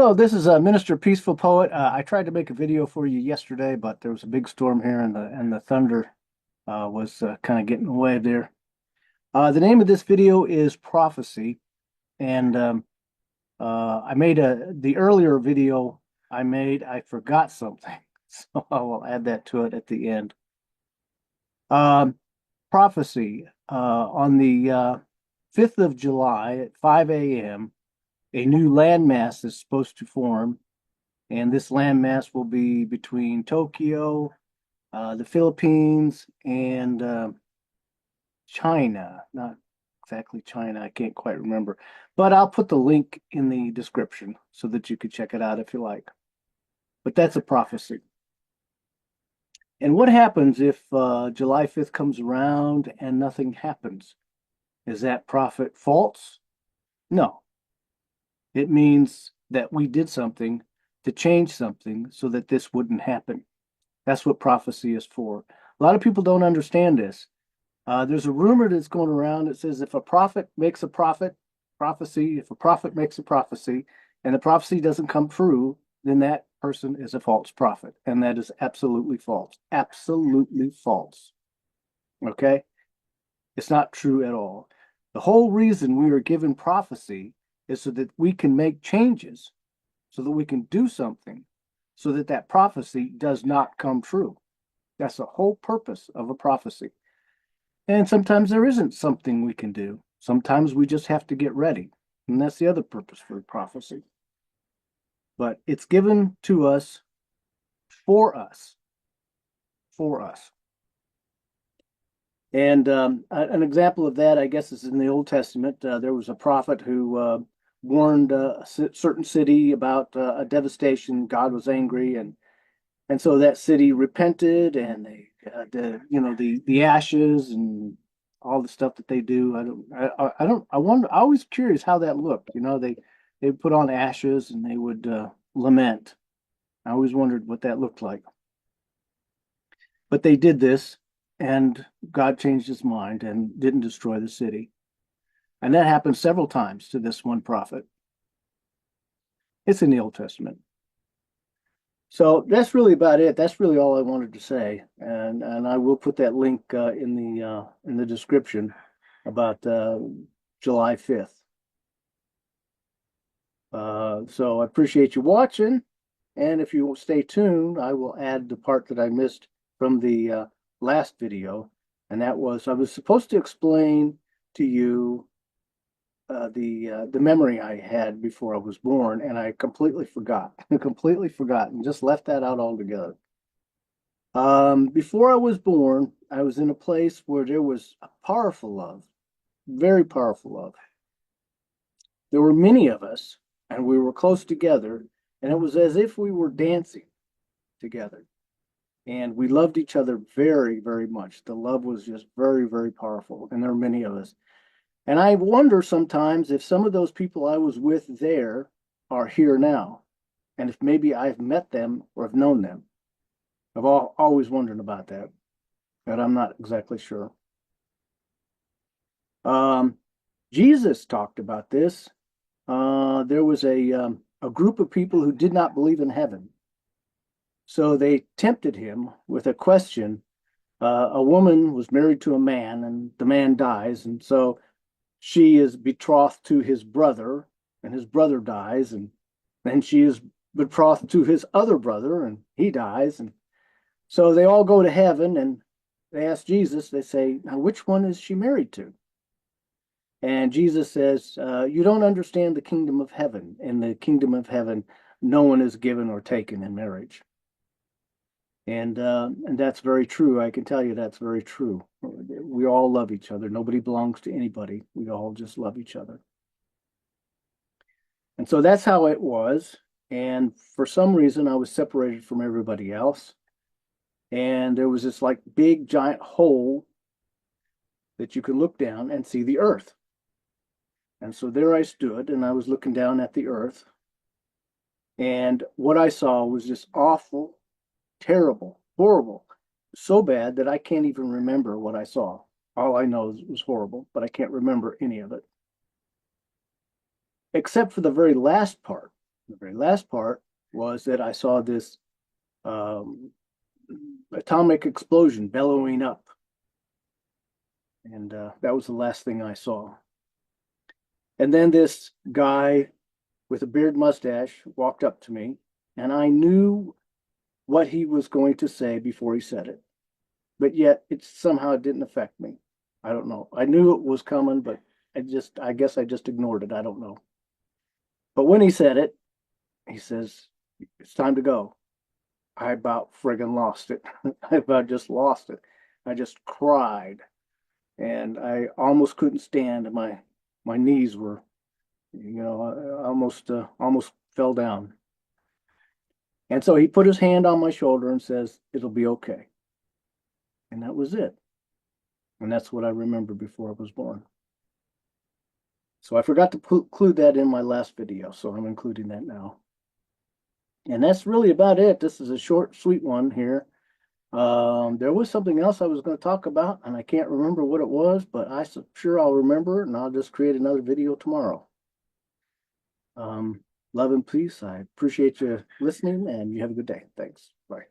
Hello, this is Minister Peaceful Poet. I tried to make a video for you yesterday, but there was a big storm here, and the thunder was kind of getting in the way there. The name of this video is Prophecy, and I made the earlier video I made. I forgot something, so I will add that to it at the end. Um, Prophecy on the 5th of July at 5 a.m. A new landmass is supposed to form. And this landmass will be between Tokyo, the Philippines, and China. Not exactly China, I can't quite remember. But I'll put the link in the description so that you could check it out if you like. But that's a prophecy. And what happens if July 5th comes around and nothing happens? Is that prophet false? No. It means that we did something to change something so that this wouldn't happen. That's what prophecy is for. A lot of people don't understand this. There's a rumor that's going around that says if a prophet makes a prophecy, if a prophet makes a prophecy, and the prophecy doesn't come true, then that person is a false prophet. And that is absolutely false. Absolutely false. Okay? It's not true at all. The whole reason we are given prophecy is so that we can make changes, so that we can do something, so that that prophecy does not come true. That's the whole purpose of a prophecy. And sometimes there isn't something we can do. Sometimes we just have to get ready. And that's the other purpose for prophecy. But it's given to us for us, for us. And an example of that, I guess, is in the Old Testament. There was a prophet who warned a certain city about a devastation. God was angry, and so that city repented, and they, the ashes and all the stuff that they do. I wonder. I always curious how that looked. They put on ashes and they would lament. I always wondered what that looked like. But they did this, and God changed his mind and didn't destroy the city. And that happened several times to this one prophet. It's in the Old Testament. So that's really about it. That's really all I wanted to say, and I will put that link in the description about July 5th. So I appreciate you watching, and if you will stay tuned, I will add the part that I missed from the last video, and that was I was supposed to explain to you the memory I had before I was born, and I completely forgot, completely forgot, and just left that out altogether. Before I was born, I was in a place where there was a powerful love, very powerful love. There were many of us, and we were close together, and it was as if we were dancing together. And we loved each other very, very much. The love was just very, very powerful, and there were many of us. And I wonder sometimes if some of those people I was with there are here now, and if maybe I've met them or have known them. I've always wondered about that, but I'm not exactly sure. Um, Jesus talked about this. There was a group of people who did not believe in heaven. So they tempted him with a question. A woman was married to a man, and the man dies. And so she is betrothed to his brother, and his brother dies. And then she is betrothed to his other brother, and he dies. And so they all go to heaven, and they ask Jesus, they say, now which one is she married to? And Jesus says, you don't understand the kingdom of heaven. In the kingdom of heaven, no one is given or taken in marriage. And that's very true. I can tell you that's very true. We all love each other. Nobody belongs to anybody. We all just love each other. And so that's how it was. And for some reason, I was separated from everybody else. And there was this like big giant hole that you could look down and see the earth. And so there I stood, and I was looking down at the earth. And what I saw was just awful, terrible, horrible, so bad that I can't even remember what I saw. All I know is it was horrible, but I can't remember any of it. Except for the very last part. The very last part was that I saw this um, atomic explosion bellowing up. And that was the last thing I saw. And then this guy with a beard mustache walked up to me, and I knew what he was going to say before he said it. But yet it somehow didn't affect me. I don't know. I knew it was coming, but I guess I just ignored it. I don't know. But when he said it, he says, "It's time to go." I about friggin' lost it. I about just lost it. I just cried, and I almost couldn't stand. My knees were, I almost fell down. And so he put his hand on my shoulder and says, "It'll be okay." And that was it. And that's what I remember before I was born. So I forgot to include that in my last video, so I'm including that now. And that's really about it. This is a short, sweet one here. There was something else I was going to talk about, and I can't remember what it was, but I'm sure I'll remember it, and I'll just create another video tomorrow. Love and peace. I appreciate you listening, and you have a good day. Thanks. Bye.